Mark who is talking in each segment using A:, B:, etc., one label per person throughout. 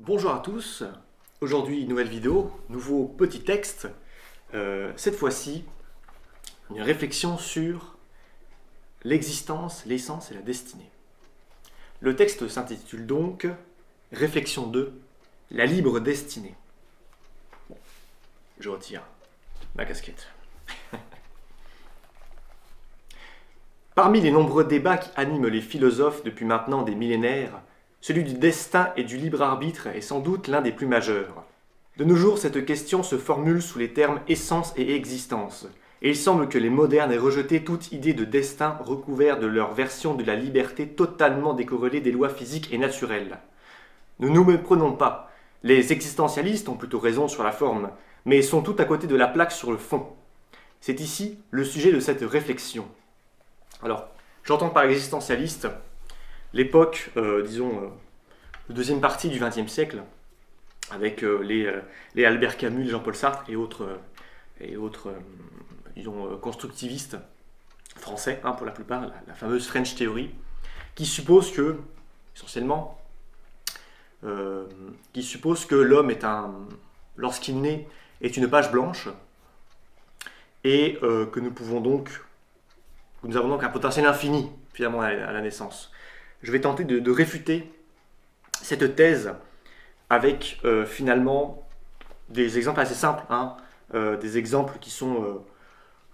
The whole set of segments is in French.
A: Bonjour à tous, aujourd'hui nouvelle vidéo, nouveau petit texte, cette fois-ci une réflexion sur l'existence, l'essence et la destinée. Le texte s'intitule donc Réflexion 2, la libre destinée. Bon, je retire ma casquette. Parmi les nombreux débats qui animent les philosophes depuis maintenant des millénaires, celui du destin et du libre arbitre est sans doute l'un des plus majeurs. De nos jours, cette question se formule sous les termes essence et existence, et il semble que les modernes aient rejeté toute idée de destin recouvert de leur version de la liberté totalement décorrélée des lois physiques et naturelles. Ne nous méprenons pas, les existentialistes ont plutôt raison sur la forme, mais sont tout à côté de la plaque sur le fond. C'est ici le sujet de cette réflexion. Alors, j'entends par existentialiste l'époque, la deuxième partie du XXe siècle, avec les Albert Camus, les Jean-Paul Sartre et autres constructivistes français, pour la plupart, la fameuse French Theory, qui suppose que, essentiellement, l'homme lorsqu'il naît, est une page blanche, et que nous avons donc un potentiel infini, finalement, à la naissance. Je vais tenter de réfuter cette thèse avec finalement des exemples assez simples, des exemples qui sont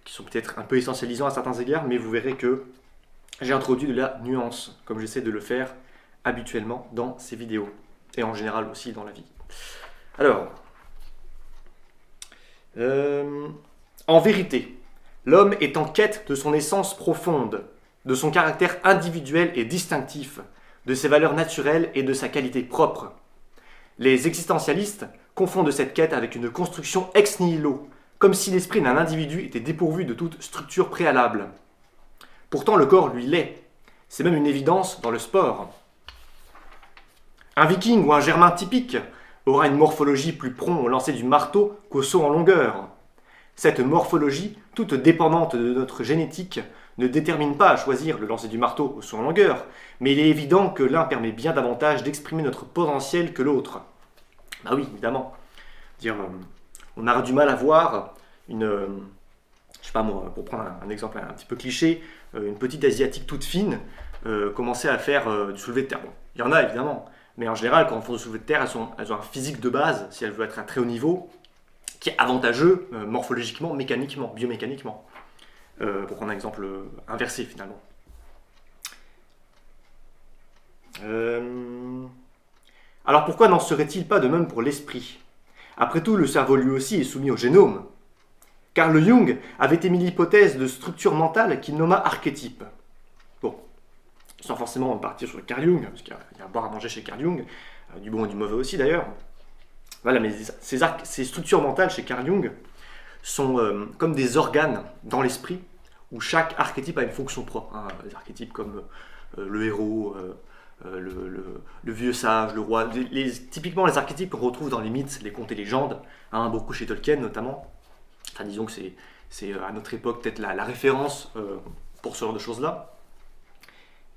A: peut-être un peu essentialisants à certains égards, mais vous verrez que j'ai introduit de la nuance, comme j'essaie de le faire habituellement dans ces vidéos, et en général aussi dans la vie. Alors, en vérité, l'homme est en quête de son essence profonde, de son caractère individuel et distinctif, de ses valeurs naturelles et de sa qualité propre. Les existentialistes confondent cette quête avec une construction ex nihilo, comme si l'esprit d'un individu était dépourvu de toute structure préalable. Pourtant, le corps, lui, l'est. C'est même une évidence dans le sport. Un viking ou un germain typique aura une morphologie plus prompt au lancer du marteau qu'au saut en longueur. Cette morphologie, toute dépendante de notre génétique, ne détermine pas à choisir le lancer du marteau au saut en longueur, mais il est évident que l'un permet bien davantage d'exprimer notre potentiel que l'autre. Bah oui, évidemment. On a du mal à voir je sais pas moi, pour prendre un exemple un petit peu cliché, une petite asiatique toute fine commencer à faire du soulevé de terre. Bon, il y en a évidemment, mais en général, quand on fait du soulevé de terre, elles ont un physique de base, si elles veulent être à très haut niveau, qui est avantageux morphologiquement, mécaniquement, biomécaniquement. Pour prendre un exemple inversé finalement. Alors pourquoi n'en serait-il pas de même pour l'esprit? Après tout, le cerveau lui aussi est soumis au génome. Carl Jung avait émis l'hypothèse de structure mentale qu'il nomma archétype. Bon, sans forcément partir sur Carl Jung, parce qu'il y a à boire à manger chez Carl Jung, du bon et du mauvais aussi d'ailleurs. Voilà, mais ces structures mentales chez Carl Jung sont comme des organes dans l'esprit, où chaque archétype a une fonction propre. Des archétypes comme le héros, le vieux sage, le roi. Typiquement, les archétypes qu'on retrouve dans les mythes, les contes et légendes, beaucoup chez Tolkien notamment. Enfin, disons que c'est à notre époque peut-être la référence pour ce genre de choses-là.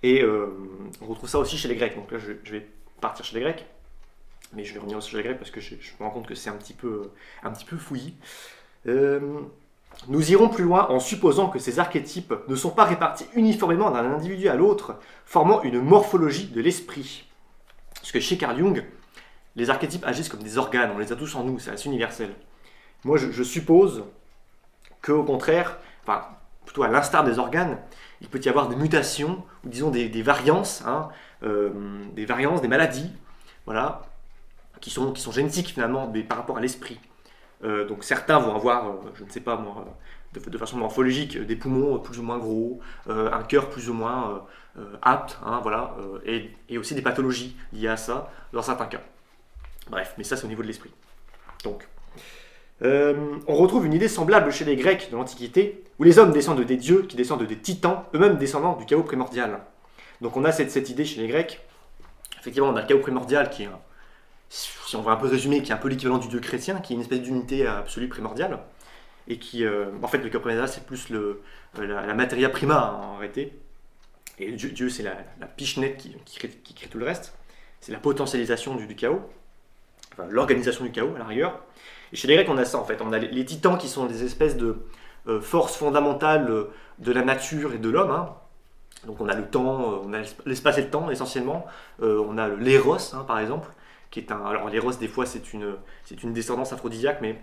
A: Et on retrouve ça aussi chez les Grecs. Donc là, je vais partir chez les Grecs, mais je vais revenir aussi chez les Grecs parce que je me rends compte que c'est un petit peu fouillis. Nous irons plus loin en supposant que ces archétypes ne sont pas répartis uniformément d'un individu à l'autre, formant une morphologie de l'esprit. Parce que chez Carl Jung, les archétypes agissent comme des organes, on les a tous en nous, c'est assez universel. Moi, je suppose qu'au contraire, plutôt à l'instar des organes, il peut y avoir des mutations, ou disons des variances, des maladies, voilà, qui sont génétiques finalement par rapport à l'esprit. Donc certains vont avoir, je ne sais pas moi, de façon morphologique, des poumons plus ou moins gros, un cœur plus ou moins apte, voilà, et aussi des pathologies liées à ça dans certains cas. Bref, mais ça c'est au niveau de l'esprit. Donc, on retrouve une idée semblable chez les Grecs de l'Antiquité, où les hommes descendent des dieux qui descendent des titans, eux-mêmes descendants du chaos primordial. Donc on a cette idée chez les Grecs. Effectivement, on a le chaos primordial qui est si on veut un peu résumer, qui est un peu l'équivalent du dieu chrétien, qui est une espèce d'unité absolue primordiale, et qui, en fait, le chaos primordial, c'est plus la materia prima, en réalité, et Dieu c'est la pichenette qui crée tout le reste, c'est la potentialisation du chaos. enfin, l'organisation du chaos à la rigueur. Et chez les Grecs, on a ça en fait. On a les titans qui sont des espèces de forces fondamentales de la nature et de l'homme. Hein. Donc on a le temps, on a l'espace et le temps essentiellement. On a l'éros, hein, par exemple, qui est un. Alors l'éros, des fois, c'est une descendance aphrodisiaque, mais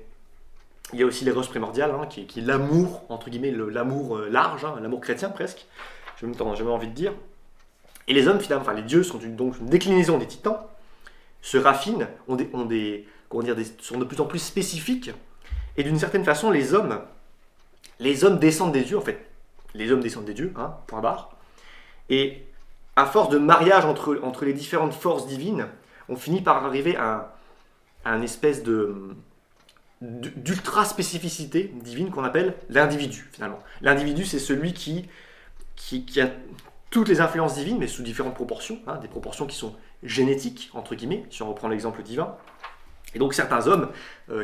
A: il y a aussi l'éros primordial, hein, qui est l'amour, entre guillemets, l'amour large, hein, l'amour chrétien presque. J'ai même envie de dire. Et les hommes, finalement, enfin les dieux sont donc une déclinaison des titans, se raffinent, sont de plus en plus spécifiques, et d'une certaine façon, les hommes descendent des dieux, en fait. Les hommes descendent des dieux, hein, point barre. Et à force de mariage entre les différentes forces divines, on finit par arriver à un espèce d'ultra spécificité divine qu'on appelle l'individu, finalement. L'individu, c'est celui qui a toutes les influences divines, mais sous différentes proportions, hein, des proportions qui sont génétiques, entre guillemets, si on reprend l'exemple divin. Et donc certains hommes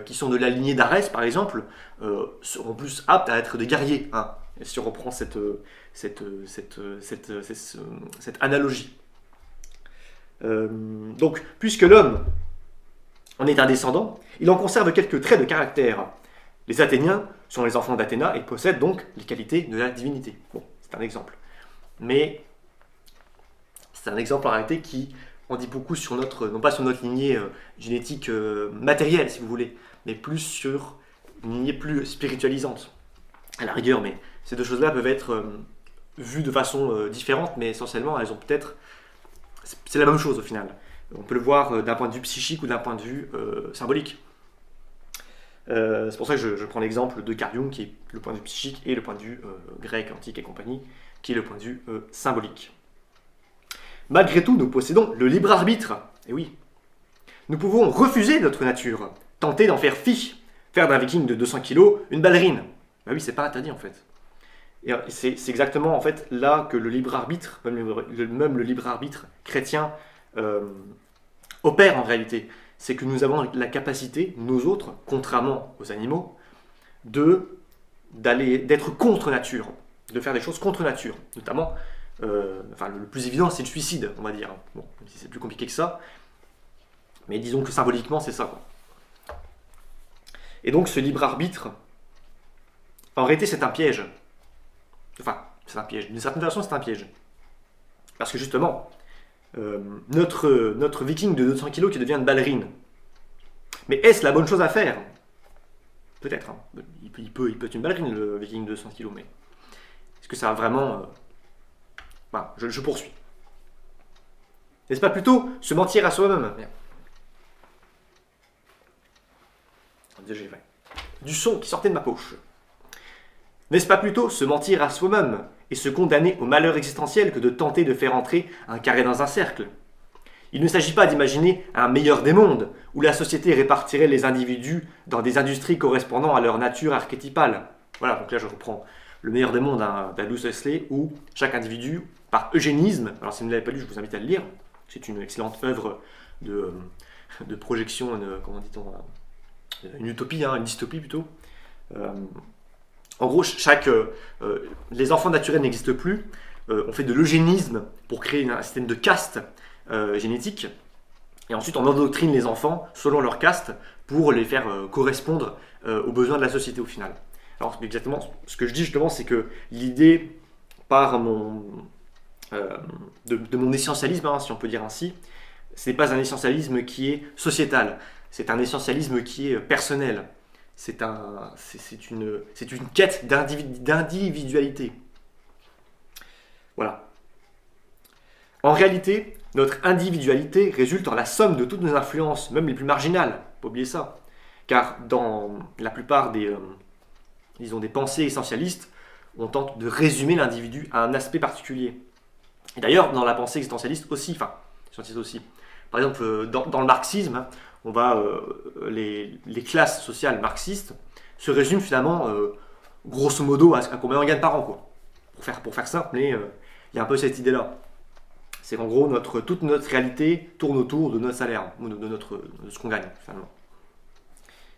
A: qui sont de la lignée d'Arès, par exemple, seront plus aptes à être des guerriers, hein, si on reprend cette analogie. Donc, puisque l'homme en est un descendant, il en conserve quelques traits de caractère. Les Athéniens sont les enfants d'Athéna et possèdent donc les qualités de la divinité. Bon, c'est un exemple. Mais c'est un exemple en réalité qui en dit beaucoup sur non pas sur notre lignée génétique matérielle, si vous voulez, mais plus sur une lignée plus spiritualisante, à la rigueur. Mais ces deux choses-là peuvent être vues de façon différente, mais essentiellement, elles ont peut-être... C'est la même chose au final. On peut le voir d'un point de vue psychique ou d'un point de vue symbolique. C'est pour ça que je prends l'exemple de Carl Jung, qui est le point de vue psychique, et le point de vue grec, antique et compagnie, qui est le point de vue symbolique. Malgré tout, nous possédons le libre arbitre. Et oui, nous pouvons refuser notre nature, tenter d'en faire fi, faire d'un viking de 200 kilos une ballerine. Bah oui, c'est pas interdit en fait. Et c'est exactement en fait là que le libre arbitre, même le libre arbitre chrétien, opère en réalité. C'est que nous avons la capacité, nous autres, contrairement aux animaux, d'être contre nature, de faire des choses contre nature, notamment. Le plus évident, c'est le suicide, on va dire. Bon, même si c'est plus compliqué que ça. Mais disons que symboliquement, c'est ça, quoi. Et donc, ce libre arbitre, en réalité, c'est un piège. Enfin, c'est un piège. D'une certaine façon, c'est un piège. Parce que justement, notre viking de 200 kilos qui devient une ballerine, mais est-ce la bonne chose à faire? Peut-être. Hein. Il peut être une ballerine, le viking de 200 kilos, mais est-ce que ça va vraiment... Voilà, je poursuis. N'est-ce pas plutôt se mentir à soi-même? Du son qui sortait de ma poche. N'est-ce pas plutôt se mentir à soi-même et se condamner au malheur existentiel que de tenter de faire entrer un carré dans un cercle? Il ne s'agit pas d'imaginer un meilleur des mondes, où la société répartirait les individus dans des industries correspondant à leur nature archétypale. Voilà, donc là je reprends le meilleur des mondes d'Aldous Huxley, où chaque individu, par eugénisme, alors si vous ne l'avez pas lu, je vous invite à le lire, c'est une excellente œuvre de projection, comment dit-on, une utopie, hein, une dystopie plutôt. En gros, les enfants naturels n'existent plus, on fait de l'eugénisme pour créer un système de caste génétique, et ensuite on endoctrine les enfants selon leur caste pour les faire correspondre aux besoins de la société au final. Alors exactement, ce que je dis justement, c'est que l'idée part de mon essentialisme, hein, si on peut dire ainsi. Ce n'est pas un essentialisme qui est sociétal, c'est un essentialisme qui est personnel. C'est une quête d'individualité. Voilà. En réalité, notre individualité résulte en la somme de toutes nos influences, même les plus marginales. Faut pas oublier ça. Car dans la plupart des pensées essentialistes, on tente de résumer l'individu à un aspect particulier. Et d'ailleurs, dans la pensée existentialiste aussi, par exemple, dans le marxisme, on va les classes sociales marxistes se résument finalement, grosso modo, à combien on gagne par an, quoi. Pour faire simple, mais il y a un peu cette idée-là. C'est qu'en gros, toute notre réalité tourne autour de notre salaire, ou de ce qu'on gagne, finalement.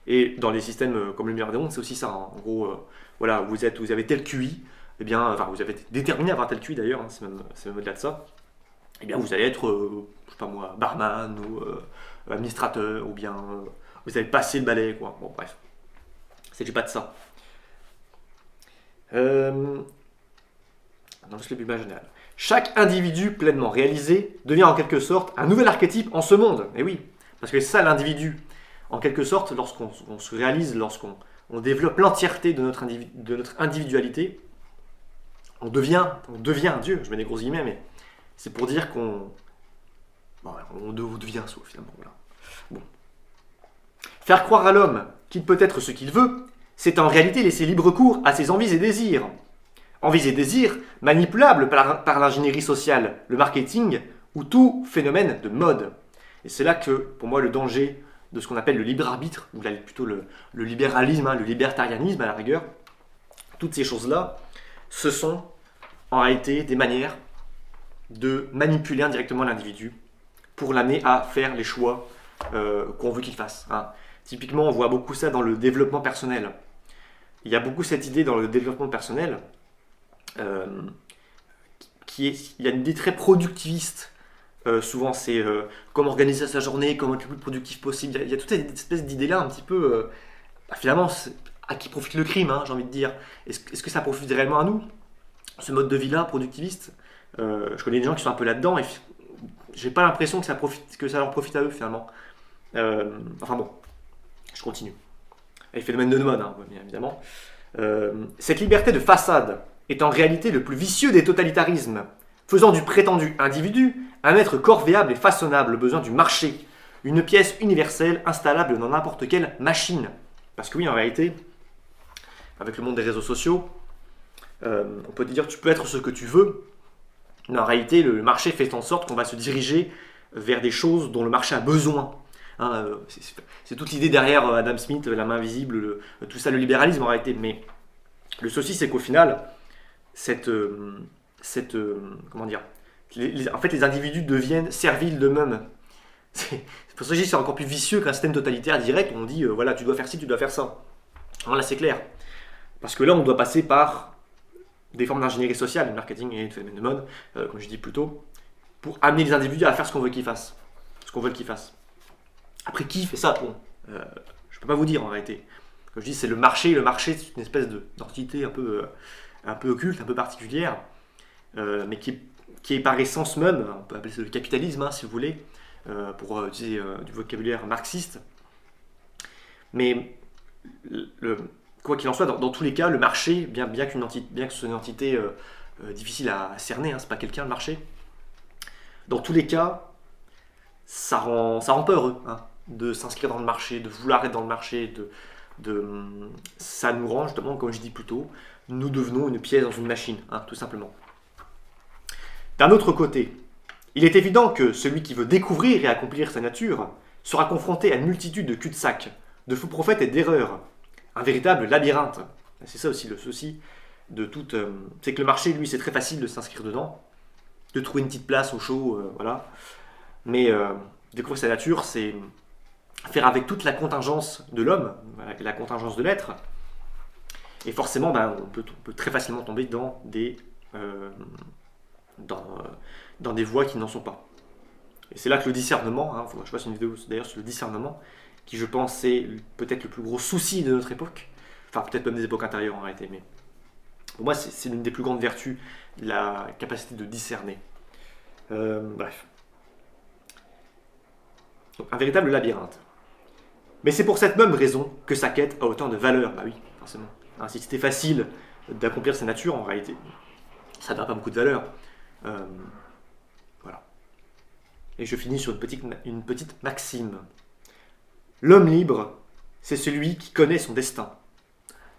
A: Et dans les systèmes comme le meilleur des mondes, c'est aussi ça. Hein. En gros, voilà, vous avez tel QI, eh bien, enfin, vous avez été déterminé à avoir tel QI d'ailleurs, hein, c'est même au-delà de ça. Eh bien, vous allez être, je sais pas moi, barman ou administrateur, ou bien vous avez passé le balai, quoi. Bon, bref. Il ne s'agit pas de ça. Dans le but général. Chaque individu pleinement réalisé devient en quelque sorte un nouvel archétype en ce monde. Et oui, parce que c'est ça l'individu. En quelque sorte, lorsqu'on se réalise, lorsqu'on développe l'entièreté de notre individualité, on devient un Dieu. Je mets des gros guillemets, mais c'est pour dire qu'on devient soi finalement. Voilà. Bon. Faire croire à l'homme qu'il peut être ce qu'il veut, c'est en réalité laisser libre cours à ses envies et désirs. Envies et désirs manipulables par l'ingénierie sociale, le marketing ou tout phénomène de mode. Et c'est là que, pour moi, le danger de ce qu'on appelle le libre arbitre, ou plutôt le libéralisme, le libertarianisme à la rigueur, toutes ces choses-là, ce sont en réalité des manières de manipuler indirectement l'individu pour l'amener à faire les choix qu'on veut qu'il fasse. Hein. Typiquement, on voit beaucoup ça dans le développement personnel. Il y a beaucoup cette idée dans le développement personnel il y a une idée très productiviste. Souvent, c'est comment organiser sa journée, comment être le plus productif possible. Il y a toute cette espèce d'idée-là un petit peu... finalement, à qui profite le crime, hein, j'ai envie de dire. Est-ce que ça profite réellement à nous, ce mode de vie-là, productiviste? Je connais des gens qui sont un peu là-dedans et j'ai pas l'impression que ça leur profite à eux, finalement. Enfin bon, je continue. Et le phénomène de mode, hein, bien évidemment. Cette liberté de façade est en réalité le plus vicieux des totalitarismes, faisant du prétendu individu un être corvéable et façonnable, besoin du marché, une pièce universelle installable dans n'importe quelle machine. Parce que oui, en réalité, avec le monde des réseaux sociaux, on peut te dire tu peux être ce que tu veux, mais en réalité, le marché fait en sorte qu'on va se diriger vers des choses dont le marché a besoin. Hein, c'est toute l'idée derrière Adam Smith, la main invisible, tout ça, le libéralisme en réalité. Mais le souci, c'est qu'au final, comment dire, en fait, les individus deviennent serviles d'eux-mêmes. C'est pour ça que je dis que c'est encore plus vicieux qu'un système totalitaire direct où on dit voilà, tu dois faire ci, tu dois faire ça. Alors là, c'est clair. Parce que là, on doit passer par des formes d'ingénierie sociale, du marketing et du phénomène de mode, comme je dis plus tôt, pour amener les individus à faire ce qu'on veut qu'ils fassent. Ce qu'on veut qu'ils fassent. Après, qui fait ça? Bon, je peux pas vous dire en réalité. Comme je dis, c'est le marché. Le marché, c'est une espèce d'entité un peu occulte, un peu particulière, mais qui est par essence même, on peut appeler ça le capitalisme, hein, si vous voulez, pour utiliser du vocabulaire marxiste. Mais quoi qu'il en soit, dans tous les cas, le marché, bien que ce soit une entité difficile à cerner, hein, c'est pas quelqu'un le marché, dans tous les cas, ça rend pas heureux hein, de s'inscrire dans le marché, de vouloir être dans le marché, ça nous rend justement, comme je dis plus tôt, nous devenons une pièce dans une machine, hein, tout simplement. D'un autre côté, il est évident que celui qui veut découvrir et accomplir sa nature sera confronté à une multitude de cul-de-sac, de faux prophètes et d'erreurs. Un véritable labyrinthe. C'est ça aussi le souci de toute... c'est que le marché, lui, c'est très facile de s'inscrire dedans, de trouver une petite place au chaud, voilà. Mais découvrir sa nature, c'est faire avec toute la contingence de l'homme, la contingence de l'être. Et forcément, on peut très facilement tomber dans des voies qui n'en sont pas. Et c'est là que le discernement, hein, je fasse une vidéo d'ailleurs sur le discernement, qui je pense est peut-être le plus gros souci de notre époque, enfin peut-être même des époques antérieures en réalité, mais pour moi c'est l'une des plus grandes vertus, la capacité de discerner. Bref. Donc, un véritable labyrinthe. Mais c'est pour cette même raison que sa quête a autant de valeur. Bah oui, forcément. Hein, si c'était facile d'accomplir sa nature, en réalité, ça n'a pas beaucoup de valeur. Voilà. Et je finis sur une petite maxime. L'homme libre, c'est celui qui connaît son destin.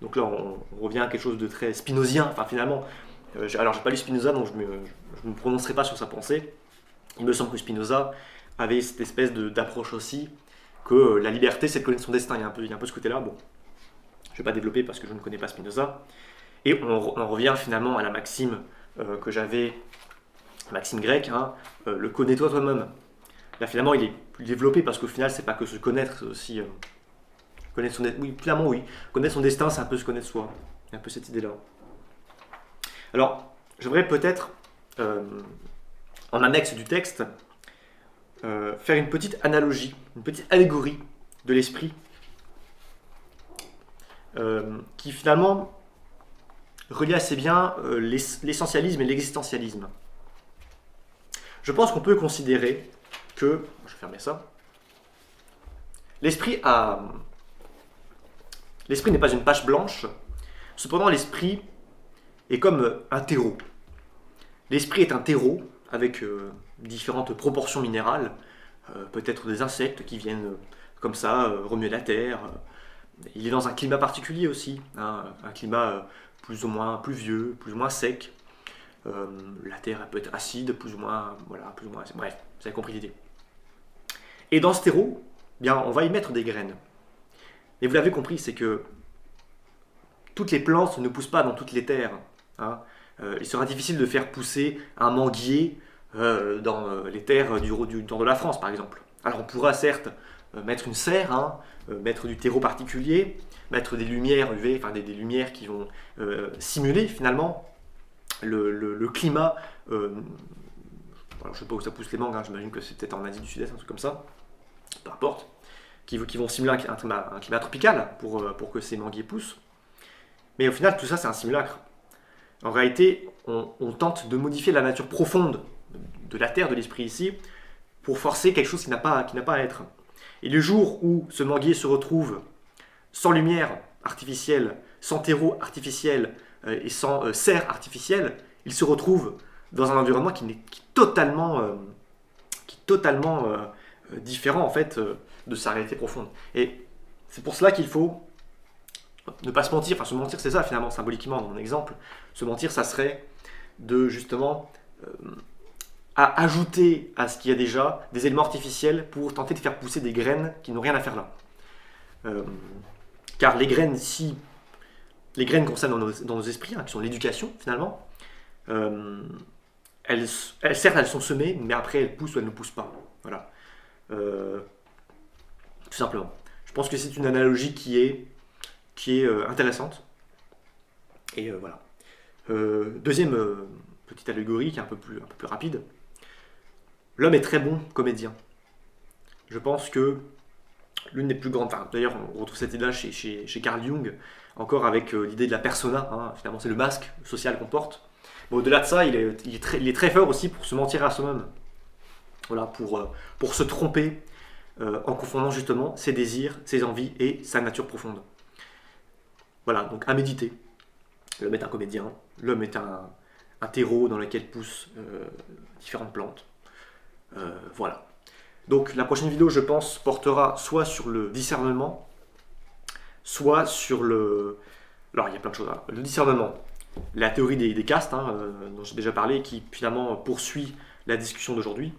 A: Donc là, on revient à quelque chose de très spinozien. Enfin, finalement, alors j'ai pas lu Spinoza, donc je ne me prononcerai pas sur sa pensée. Il me semble que Spinoza avait cette espèce d'approche aussi, que la liberté, c'est de connaître son destin. Il y a un peu ce côté-là. Bon, je ne vais pas développer parce que je ne connais pas Spinoza. Et on revient finalement à la maxime que j'avais, maxime grecque, hein, le connais-toi toi-même. Là, finalement, il est plus développé parce qu'au final, c'est pas que se connaître, c'est aussi connaître son destin. Oui, clairement, oui. Connaître son destin, c'est un peu se connaître soi. Il y a un peu cette idée-là. Alors, j'aimerais peut-être, en annexe du texte, faire une petite analogie, une petite allégorie de l'esprit qui finalement relie assez bien l'essentialisme et l'existentialisme. Je pense qu'on peut considérer que, je vais fermer ça, l'esprit n'est pas une page blanche, cependant l'esprit est comme un terreau. L'esprit est un terreau avec différentes proportions minérales, peut-être des insectes qui viennent comme ça remuer la terre. Il est dans un climat particulier aussi, hein, un climat plus ou moins pluvieux, plus ou moins sec. La terre elle peut être acide, plus ou moins, voilà, plus ou moins. Bref, vous avez compris l'idée. Et dans ce terreau, bien, on va y mettre des graines. Et vous l'avez compris, c'est que toutes les plantes ne poussent pas dans toutes les terres. Hein. Il sera difficile de faire pousser un manguier dans les terres du nord de la France, par exemple. Alors on pourra certes mettre une serre, hein, mettre du terreau particulier, mettre des lumières UV, enfin des lumières qui vont simuler finalement le climat. Alors, je ne sais pas où ça pousse les mangues, hein, j'imagine que c'est peut-être en Asie du Sud-Est, un truc comme ça, peu importe, qui vont simuler un climat tropical pour que ces manguiers poussent. Mais au final, tout ça, c'est un simulacre. En réalité, on tente de modifier la nature profonde de la terre, de l'esprit ici, pour forcer quelque chose qui n'a pas à être. Et le jour où ce manguier se retrouve sans lumière artificielle, sans terreau artificiel et sans serre artificielle, il se retrouve dans un environnement qui est totalement différent en fait de sa réalité profonde. Et c'est pour cela qu'il faut ne pas se mentir, enfin se mentir c'est ça finalement symboliquement dans mon exemple, se mentir ça serait de justement à ajouter à ce qu'il y a déjà des éléments artificiels pour tenter de faire pousser des graines qui n'ont rien à faire là. Car les graines, si les graines concernent dans nos esprits, hein, qui sont l'éducation finalement, certes elles sont semées, mais après elles poussent ou elles ne poussent pas. Voilà. Tout simplement. Je pense que c'est une analogie qui est intéressante. Et voilà. Deuxième petite allégorie qui est un peu plus rapide. L'homme est très bon comédien. Je pense que l'une des plus grandes... Enfin, d'ailleurs, on retrouve cette idée-là chez Carl Jung, encore avec l'idée de la persona. Hein, finalement, c'est le masque social qu'on porte. Mais au-delà de ça, il est très fort aussi pour se mentir à soi-même. Voilà, pour se tromper en confondant justement ses désirs, ses envies et sa nature profonde. Voilà, donc à méditer. L'homme est un comédien, l'homme est un terreau dans lequel poussent différentes plantes. Voilà. Donc la prochaine vidéo, je pense, portera soit sur le discernement, soit sur le... Alors il y a plein de choses. Hein. Le discernement, la théorie des castes, hein, dont j'ai déjà parlé, qui finalement poursuit la discussion d'aujourd'hui,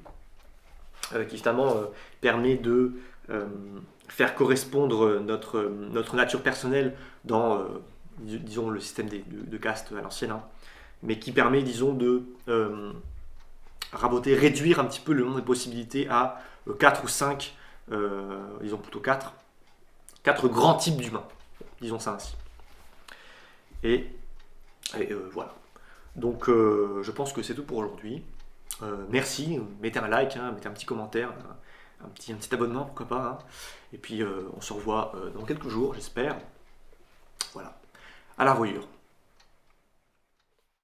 A: qui finalement permet de faire correspondre notre nature personnelle dans, disons, le système de castes à l'ancienne, hein, mais qui permet, disons, de raboter, réduire un petit peu le nombre de possibilités à 4 ou 5, disons plutôt 4 grands types d'humains, disons ça ainsi. Et voilà. Donc je pense que c'est tout pour aujourd'hui. Merci, mettez un like, hein, mettez un petit commentaire, un petit abonnement, pourquoi pas. Hein. Et puis on se revoit dans quelques jours, j'espère. Voilà. À la revoyure.